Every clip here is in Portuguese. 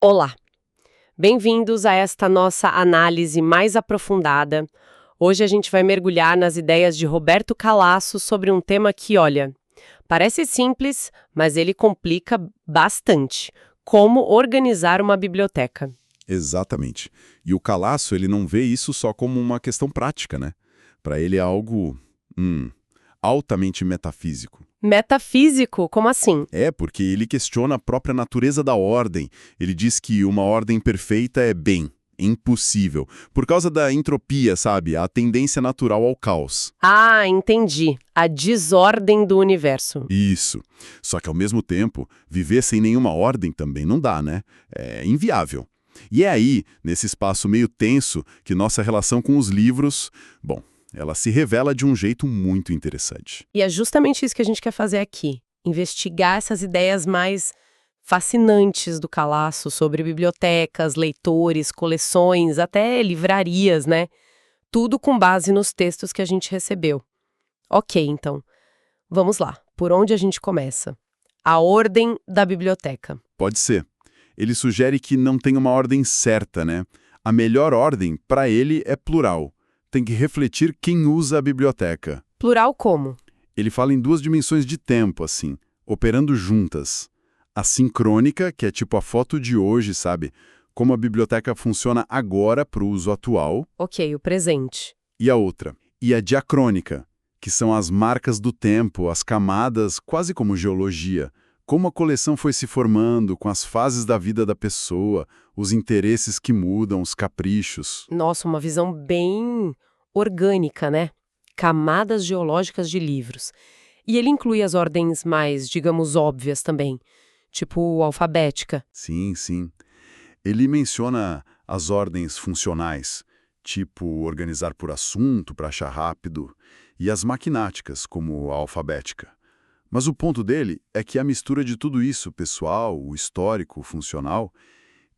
Olá, bem-vindos a esta nossa análise mais aprofundada. Hoje a gente vai mergulhar nas ideias de Roberto Calasso sobre um tema que, olha, parece simples, mas ele complica bastante. Como organizar uma biblioteca. Exatamente. E o Calasso, ele não vê isso só como uma questão prática, né? Para ele é algo altamente metafísico. Metafísico? Como assim? É, porque ele questiona a própria natureza da ordem. Ele diz que uma ordem perfeita é bem, impossível, por causa da entropia, sabe? A tendência natural ao caos. Ah, entendi. A desordem do universo. Isso. Só que, ao mesmo tempo, viver sem nenhuma ordem também não dá, né? É inviável. E é aí, nesse espaço meio tenso, que nossa relação com os livros, bom, ela se revela de um jeito muito interessante. E é justamente isso que a gente quer fazer aqui. Investigar essas ideias mais fascinantes do Calasso sobre bibliotecas, leitores, coleções, até livrarias, né? Tudo com base nos textos que a gente recebeu. Ok, então, vamos lá. Por onde a gente começa? A ordem da biblioteca. Pode ser. Ele sugere que não tem uma ordem certa, né? A melhor ordem, para ele, é plural. Tem que refletir quem usa a biblioteca. Plural como? Ele fala em duas dimensões de tempo, assim, operando juntas. A sincrônica, que é tipo a foto de hoje, sabe? Como a biblioteca funciona agora para o uso atual. Ok, o presente. E a outra. E a diacrônica, que são as marcas do tempo, as camadas, quase como geologia. Como a coleção foi se formando com as fases da vida da pessoa, os interesses que mudam, os caprichos. Nossa, uma visão bem orgânica, né? Camadas geológicas de livros. E ele inclui as ordens mais, digamos, óbvias também, tipo alfabética. Sim, sim. Ele menciona as ordens funcionais, tipo organizar por assunto para achar rápido, e as maquináticas, como a alfabética. Mas o ponto dele é que a mistura de tudo isso, pessoal, o histórico, o funcional,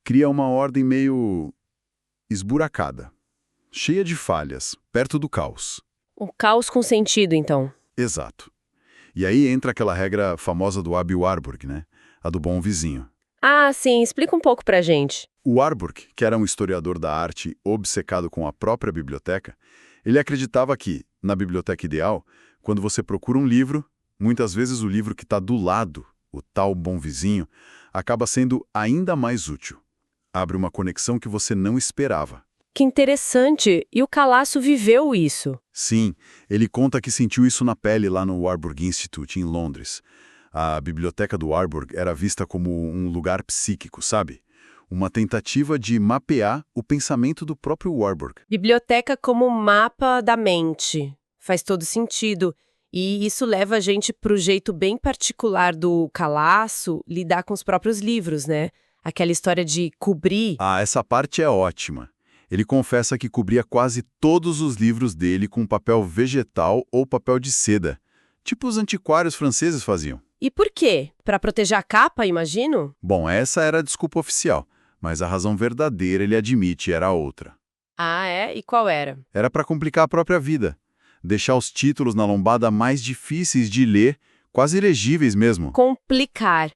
cria uma ordem meio esburacada, cheia de falhas, perto do caos. Um caos com sentido, então. Exato. E aí entra aquela regra famosa do Aby Warburg, né? A do bom vizinho. Ah, sim, explica um pouco pra gente. O Warburg, que era um historiador da arte obcecado com a própria biblioteca, ele acreditava que, na biblioteca ideal, quando você procura um livro, muitas vezes o livro que está do lado, o tal bom vizinho, acaba sendo ainda mais útil. Abre uma conexão que você não esperava. Que interessante! E o Calasso viveu isso. Sim, ele conta que sentiu isso na pele lá no Warburg Institute, em Londres. A biblioteca do Warburg era vista como um lugar psíquico, sabe? Uma tentativa de mapear o pensamento do próprio Warburg. Biblioteca como mapa da mente. Faz todo sentido. E isso leva a gente para o jeito bem particular do Calasso lidar com os próprios livros, né? Aquela história de cobrir. Ah, essa parte é ótima. Ele confessa que cobria quase todos os livros dele com papel vegetal ou papel de seda, tipo os antiquários franceses faziam. E por quê? Para proteger a capa, imagino? Bom, essa era a desculpa oficial, mas a razão verdadeira, ele admite, era outra. Ah, é? E qual era? Era para complicar a própria vida, deixar os títulos na lombada mais difíceis de ler, quase ilegíveis mesmo. Complicar.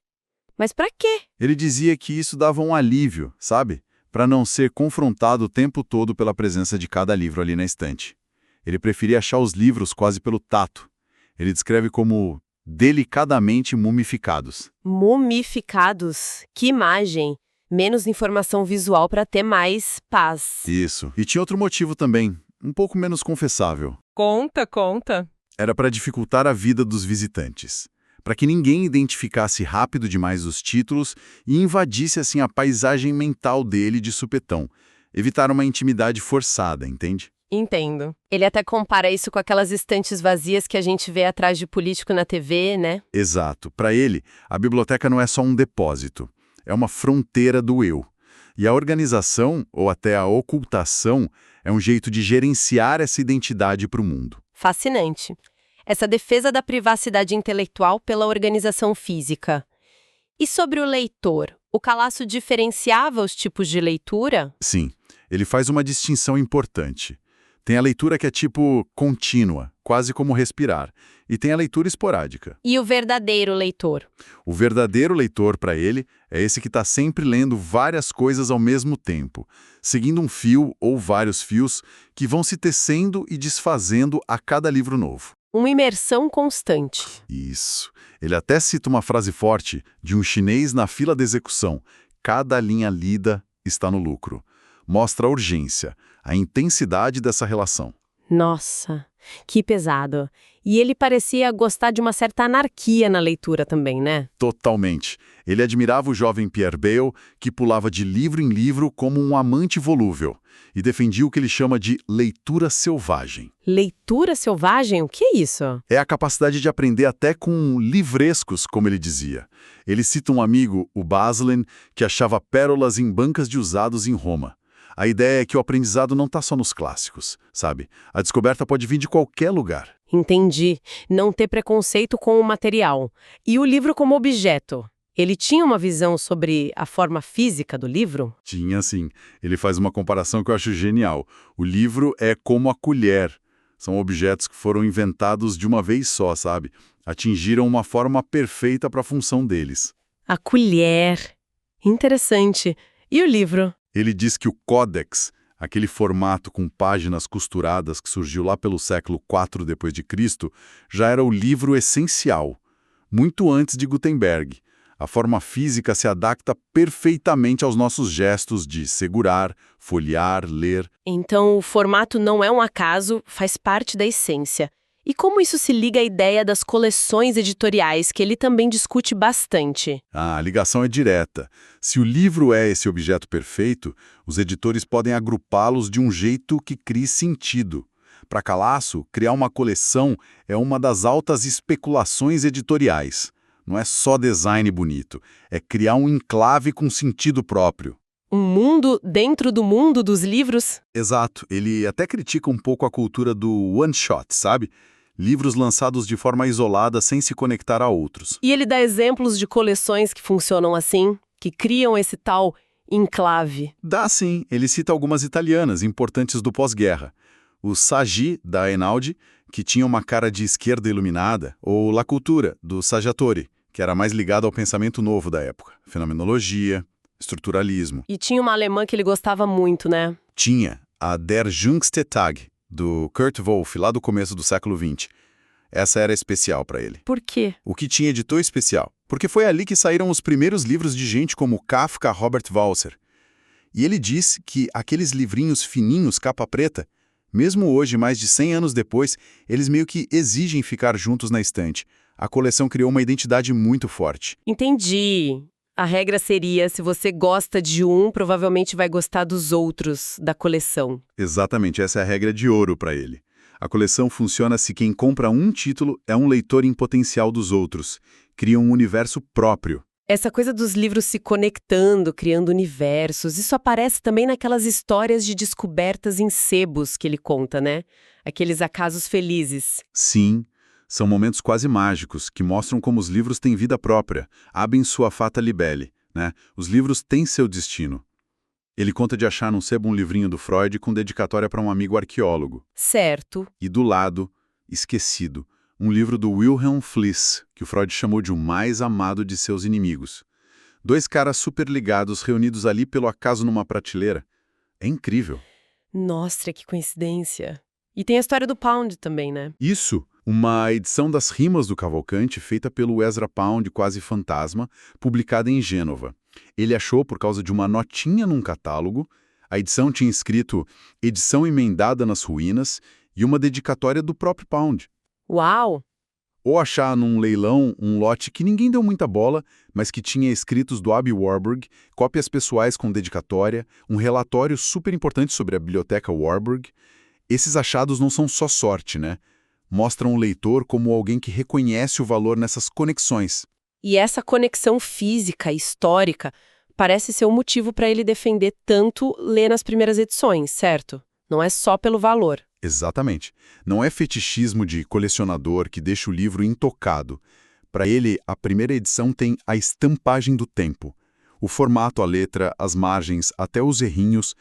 Mas para quê? Ele dizia que isso dava um alívio, sabe? Para não ser confrontado o tempo todo pela presença de cada livro ali na estante. Ele preferia achar os livros quase pelo tato. Ele descreve como delicadamente mumificados. Mumificados. Que imagem. Menos informação visual para ter mais paz. Isso. E tinha outro motivo também, um pouco menos confessável. Conta, conta. Era para dificultar a vida dos visitantes, para que ninguém identificasse rápido demais os títulos e invadisse assim a paisagem mental dele de supetão, evitar uma intimidade forçada, entende? Entendo. Ele até compara isso com aquelas estantes vazias que a gente vê atrás de político na TV, né? Exato. Para ele, a biblioteca não é só um depósito, é uma fronteira do eu. E a organização, ou até a ocultação, é um jeito de gerenciar essa identidade para o mundo. Fascinante. Essa defesa da privacidade intelectual pela organização física. E sobre o leitor? O Calasso diferenciava os tipos de leitura? Sim, ele faz uma distinção importante. Tem a leitura que é tipo contínua, quase como respirar, e tem a leitura esporádica. E o verdadeiro leitor? O verdadeiro leitor, para ele, é esse que está sempre lendo várias coisas ao mesmo tempo, seguindo um fio ou vários fios que vão se tecendo e desfazendo a cada livro novo. Uma imersão constante. Isso. Ele até cita uma frase forte de um chinês na fila de execução: cada linha lida está no lucro. Mostra a urgência, a intensidade dessa relação. Nossa, que pesado. E ele parecia gostar de uma certa anarquia na leitura também, né? Totalmente. Ele admirava o jovem Pierre Bayle, que pulava de livro em livro como um amante volúvel, e defendia o que ele chama de leitura selvagem. Leitura selvagem? O que é isso? É a capacidade de aprender até com livrescos, como ele dizia. Ele cita um amigo, o Baslin, que achava pérolas em bancas de usados em Roma. A ideia é que o aprendizado não está só nos clássicos, sabe? A descoberta pode vir de qualquer lugar. Entendi. Não ter preconceito com o material. E o livro como objeto? Ele tinha uma visão sobre a forma física do livro? Tinha sim. Ele faz uma comparação que eu acho genial. O livro é como a colher. São objetos que foram inventados de uma vez só, sabe? Atingiram uma forma perfeita para a função deles. A colher. Interessante. E o livro? Ele diz que o Códex, aquele formato com páginas costuradas que surgiu lá pelo século IV d.C., já era o livro essencial, muito antes de Gutenberg. A forma física se adapta perfeitamente aos nossos gestos de segurar, folhear, ler. Então, o formato não é um acaso, faz parte da essência. E como isso se liga à ideia das coleções editoriais, que ele também discute bastante? A ligação é direta. Se o livro é esse objeto perfeito, os editores podem agrupá-los de um jeito que crie sentido. Para Calasso, criar uma coleção é uma das altas especulações editoriais. Não é só design bonito, é criar um enclave com sentido próprio. Um mundo dentro do mundo dos livros? Exato. Ele até critica um pouco a cultura do one-shot, sabe? Livros lançados de forma isolada sem se conectar a outros. E ele dá exemplos de coleções que funcionam assim, que criam esse tal enclave. Dá sim. Ele cita algumas italianas importantes do pós-guerra. O Saggi, da Einaudi, que tinha uma cara de esquerda iluminada, ou La Cultura, do Saggiatore, que era mais ligado ao pensamento novo da época. Fenomenologia, estruturalismo. E tinha uma alemã que ele gostava muito, né? Tinha a Der Jüngste Tag, do Kurt Wolff, lá do começo do século XX. Essa era especial para ele. Por quê? O que tinha editor especial? Porque foi ali que saíram os primeiros livros de gente como Kafka, Robert Walser. E ele disse que aqueles livrinhos fininhos, capa preta, mesmo hoje, mais de 100 anos depois, eles meio que exigem ficar juntos na estante. A coleção criou uma identidade muito forte. Entendi. A regra seria, se você gosta de um, provavelmente vai gostar dos outros da coleção. Exatamente, essa é a regra de ouro para ele. A coleção funciona se quem compra um título é um leitor em potencial dos outros. Cria um universo próprio. Essa coisa dos livros se conectando, criando universos, isso aparece também naquelas histórias de descobertas em sebos que ele conta, né? Aqueles acasos felizes. Sim, são momentos quase mágicos que mostram como os livros têm vida própria, abrem sua fata libelli, né? Os livros têm seu destino. Ele conta de achar num sebo um livrinho do Freud com dedicatória para um amigo arqueólogo. Certo. E do lado, esquecido, um livro do Wilhelm Fliess, que o Freud chamou de o mais amado de seus inimigos. Dois caras super ligados reunidos ali pelo acaso numa prateleira. É incrível. Nossa, que coincidência. E tem a história do Pound também, né? Isso, uma edição das Rimas do Cavalcante feita pelo Ezra Pound, quase fantasma, publicada em Gênova. Ele achou por causa de uma notinha num catálogo. A edição tinha escrito edição emendada nas ruínas e uma dedicatória do próprio Pound. Uau! Ou achar num leilão um lote que ninguém deu muita bola, mas que tinha escritos do Aby Warburg, cópias pessoais com dedicatória, um relatório super importante sobre a biblioteca Warburg. Esses achados não são só sorte, né? Mostram o leitor como alguém que reconhece o valor nessas conexões. E essa conexão física, histórica, parece ser o motivo para ele defender tanto ler nas primeiras edições, certo? Não é só pelo valor. Exatamente. Não é fetichismo de colecionador que deixa o livro intocado. Para ele, a primeira edição tem a estampagem do tempo. O formato, a letra, as margens, até os errinhos,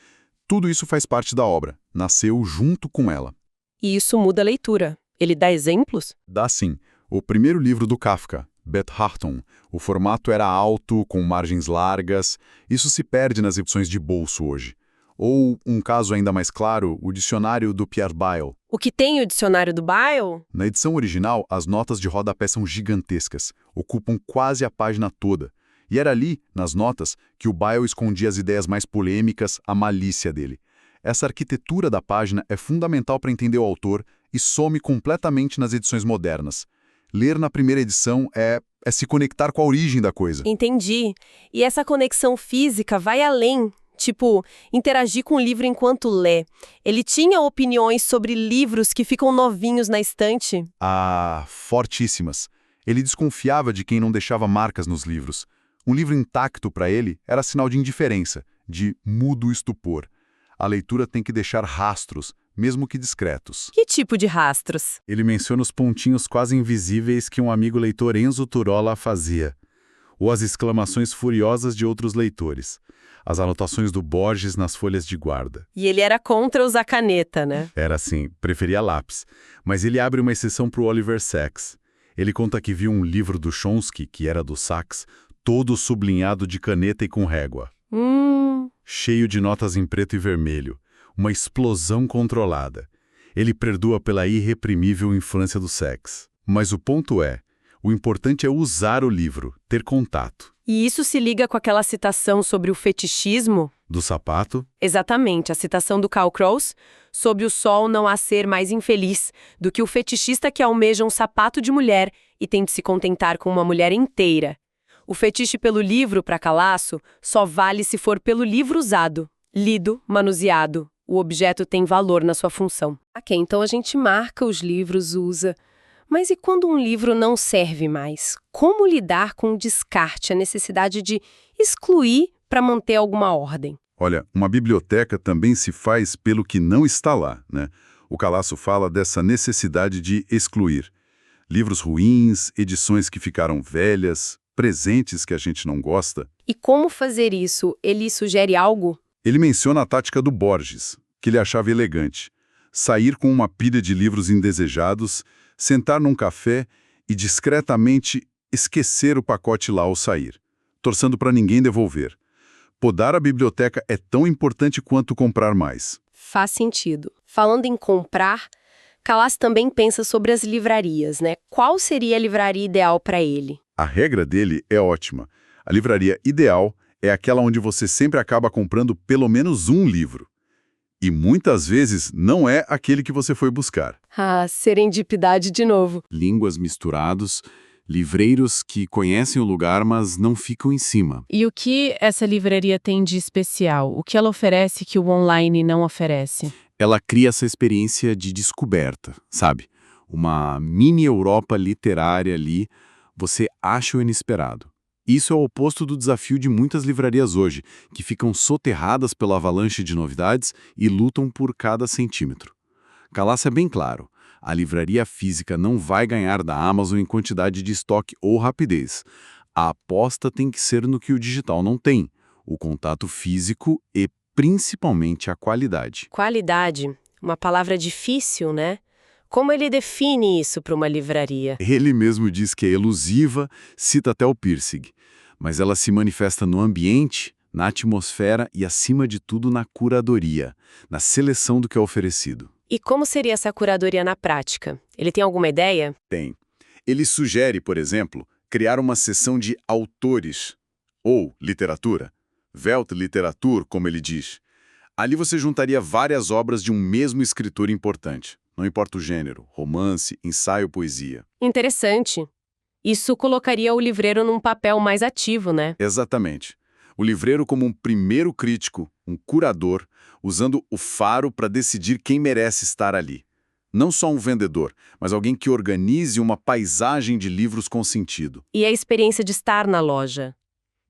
Tudo isso faz parte da obra, nasceu junto com ela. E isso muda a leitura. Ele dá exemplos? Dá sim. O primeiro livro do Kafka, Betharton, o formato era alto, com margens largas. Isso se perde nas edições de bolso hoje. Ou, um caso ainda mais claro, o dicionário do Pierre Bayle. O que tem o dicionário do Bayle? Na edição original, as notas de rodapé são gigantescas, ocupam quase a página toda. E era ali, nas notas, que o Bayle escondia as ideias mais polêmicas, a malícia dele. Essa arquitetura da página é fundamental para entender o autor e some completamente nas edições modernas. Ler na primeira edição é se conectar com a origem da coisa. Entendi. E essa conexão física vai além. Tipo, interagir com o livro enquanto lê. Ele tinha opiniões sobre livros que ficam novinhos na estante? Ah, fortíssimas. Ele desconfiava de quem não deixava marcas nos livros. Um livro intacto para ele era sinal de indiferença, de mudo estupor. A leitura tem que deixar rastros, mesmo que discretos. Que tipo de rastros? Ele menciona os pontinhos quase invisíveis que um amigo leitor Enzo Turola fazia, ou as exclamações furiosas de outros leitores, as anotações do Borges nas folhas de guarda. E ele era contra usar caneta, né? Era assim, preferia lápis. Mas ele abre uma exceção para o Oliver Sacks. Ele conta que viu um livro do Chomsky, que era do Sacks, todo sublinhado de caneta e com régua. Cheio de notas em preto e vermelho. Uma explosão controlada. Ele perdoa pela irreprimível influência do Sacks. Mas o ponto é, o importante é usar o livro, ter contato. E isso se liga com aquela citação sobre o fetichismo? Do sapato? Exatamente, a citação do Karl Kraus, sobre o sol não há ser mais infeliz do que o fetichista que almeja um sapato de mulher e tem de se contentar com uma mulher inteira. O fetiche pelo livro, para Calasso, só vale se for pelo livro usado, lido, manuseado. O objeto tem valor na sua função. Ok, então a gente marca os livros, usa. Mas e quando um livro não serve mais? Como lidar com o descarte, a necessidade de excluir para manter alguma ordem? Olha, uma biblioteca também se faz pelo que não está lá, né? O Calasso fala dessa necessidade de excluir. Livros ruins, edições que ficaram velhas, presentes que a gente não gosta. E como fazer isso? Ele sugere algo? Ele menciona a tática do Borges, que ele achava elegante. Sair com uma pilha de livros indesejados, sentar num café e discretamente esquecer o pacote lá ao sair, torçando para ninguém devolver. Podar a biblioteca é tão importante quanto comprar mais. Faz sentido. Falando em comprar, Calasso também pensa sobre as livrarias, né? Qual seria a livraria ideal para ele? A regra dele é ótima. A livraria ideal é aquela onde você sempre acaba comprando pelo menos um livro. E muitas vezes não é aquele que você foi buscar. Ah, serendipidade de novo. Línguas misturados, livreiros que conhecem o lugar, mas não ficam em cima. E o que essa livraria tem de especial? O que ela oferece que o online não oferece? Ela cria essa experiência de descoberta, sabe? Uma mini Europa literária ali, você acha o inesperado. Isso é o oposto do desafio de muitas livrarias hoje, que ficam soterradas pela avalanche de novidades e lutam por cada centímetro. Calasso é bem claro, a livraria física não vai ganhar da Amazon em quantidade de estoque ou rapidez. A aposta tem que ser no que o digital não tem, o contato físico e, principalmente, a qualidade. Qualidade, uma palavra difícil, né? Como ele define isso para uma livraria? Ele mesmo diz que é elusiva, cita até o Pirsig, mas ela se manifesta no ambiente, na atmosfera e, acima de tudo, na curadoria, na seleção do que é oferecido. E como seria essa curadoria na prática? Ele tem alguma ideia? Tem. Ele sugere, por exemplo, criar uma seção de autores, ou literatura, Weltliteratur, como ele diz. Ali você juntaria várias obras de um mesmo escritor importante. Não importa o gênero, romance, ensaio, poesia. Interessante. Isso colocaria o livreiro num papel mais ativo, né? Exatamente. O livreiro como um primeiro crítico, um curador, usando o faro para decidir quem merece estar ali. Não só um vendedor, mas alguém que organize uma paisagem de livros com sentido. E a experiência de estar na loja?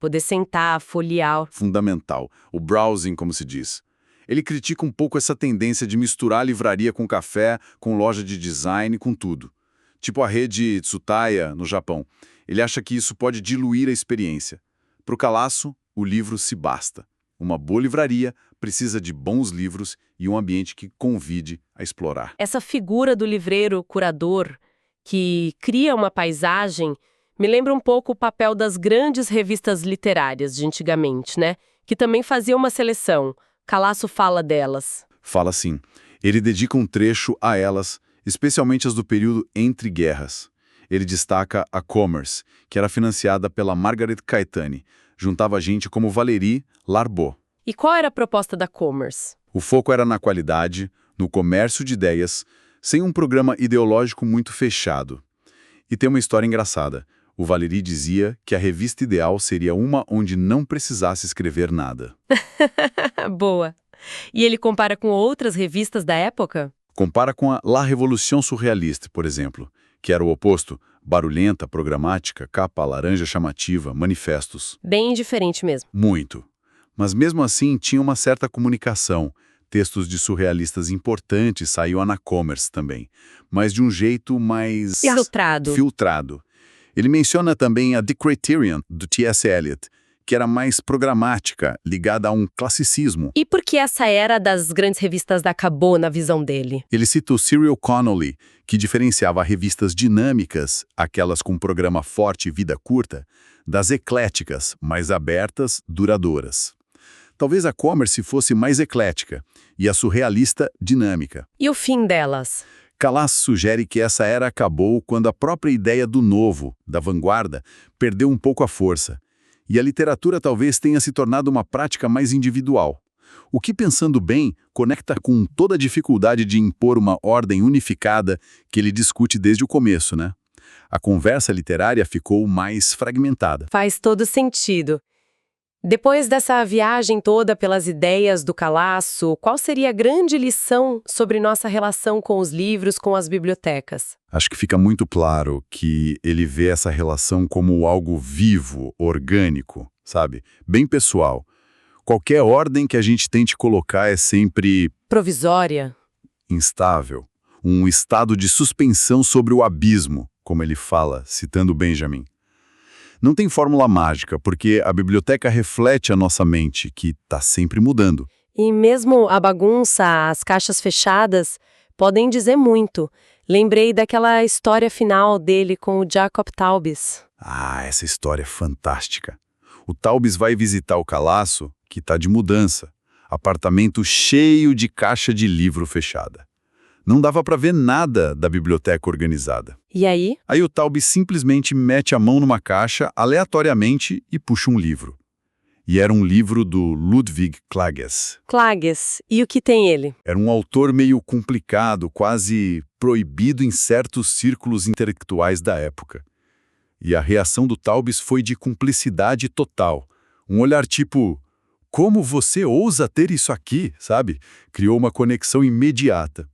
Poder sentar, folhear. Fundamental. O browsing, como se diz. Ele critica um pouco essa tendência de misturar livraria com café, com loja de design, com tudo. Tipo a rede Tsutaya, no Japão. Ele acha que isso pode diluir a experiência. Para o Calasso, o livro se basta. Uma boa livraria precisa de bons livros e um ambiente que convide a explorar. Essa figura do livreiro curador que cria uma paisagem me lembra um pouco o papel das grandes revistas literárias de antigamente, né? Que também fazia uma seleção. Calasso fala delas. Fala assim, ele dedica um trecho a elas, especialmente as do período entre guerras. Ele destaca a Commerce, que era financiada pela Margaret Caetani. Juntava gente como Valéry Larbaud. E qual era a proposta da Commerce? O foco era na qualidade, no comércio de ideias, sem um programa ideológico muito fechado. E tem uma história engraçada. O Valéry dizia que a revista ideal seria uma onde não precisasse escrever nada. Boa. E ele compara com outras revistas da época? Compara com a La Révolution Surrealiste, por exemplo, que era o oposto, barulhenta, programática, capa laranja chamativa, manifestos. Bem diferente mesmo. Muito. Mas mesmo assim tinha uma certa comunicação. Textos de surrealistas importantes saíam na Commerce também, mas de um jeito mais... filtrado. Ele menciona também a The Criterion, do T.S. Eliot, que era mais programática, ligada a um classicismo. E por que essa era das grandes revistas acabou na visão dele? Ele cita o Cyril Connolly, que diferenciava revistas dinâmicas, aquelas com programa forte e vida curta, das ecléticas, mais abertas, duradouras. Talvez a Commerce fosse mais eclética e a surrealista dinâmica. E o fim delas? Calasso sugere que essa era acabou quando a própria ideia do novo, da vanguarda, perdeu um pouco a força. E a literatura talvez tenha se tornado uma prática mais individual. O que, pensando bem, conecta com toda a dificuldade de impor uma ordem unificada que ele discute desde o começo, né? A conversa literária ficou mais fragmentada. Faz todo sentido. Depois dessa viagem toda pelas ideias do Calasso, qual seria a grande lição sobre nossa relação com os livros, com as bibliotecas? Acho que fica muito claro que ele vê essa relação como algo vivo, orgânico, sabe? Bem pessoal. Qualquer ordem que a gente tente colocar é sempre... provisória. Instável. Um estado de suspensão sobre o abismo, como ele fala, citando Benjamin. Não tem fórmula mágica, porque a biblioteca reflete a nossa mente, que está sempre mudando. E mesmo a bagunça, as caixas fechadas, podem dizer muito. Lembrei daquela história final dele com o Jacob Taubes. Ah, essa história é fantástica. O Taubes vai visitar o Calasso, que está de mudança. Apartamento cheio de caixa de livro fechada. Não dava para ver nada da biblioteca organizada. E aí? Aí o Taubes simplesmente mete a mão numa caixa, aleatoriamente, e puxa um livro. E era um livro do Ludwig Klages. Klages. E o que tem ele? Era um autor meio complicado, quase proibido em certos círculos intelectuais da época. E a reação do Taubes foi de cumplicidade total. Um olhar tipo, como você ousa ter isso aqui, sabe? Criou uma conexão imediata.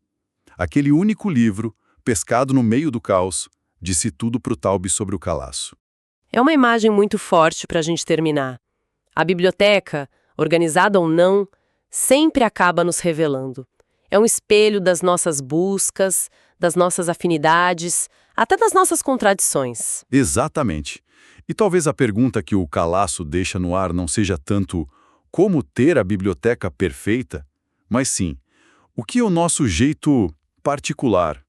Aquele único livro, pescado no meio do caos, disse tudo para o Taubes sobre o Calasso. É uma imagem muito forte para a gente terminar. A biblioteca, organizada ou não, sempre acaba nos revelando. É um espelho das nossas buscas, das nossas afinidades, até das nossas contradições. Exatamente. E talvez a pergunta que o Calasso deixa no ar não seja tanto como ter a biblioteca perfeita, mas sim, o que é o nosso jeito particular,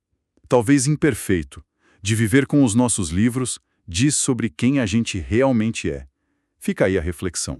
talvez imperfeito, de viver com os nossos livros, diz sobre quem a gente realmente é. Fica aí a reflexão.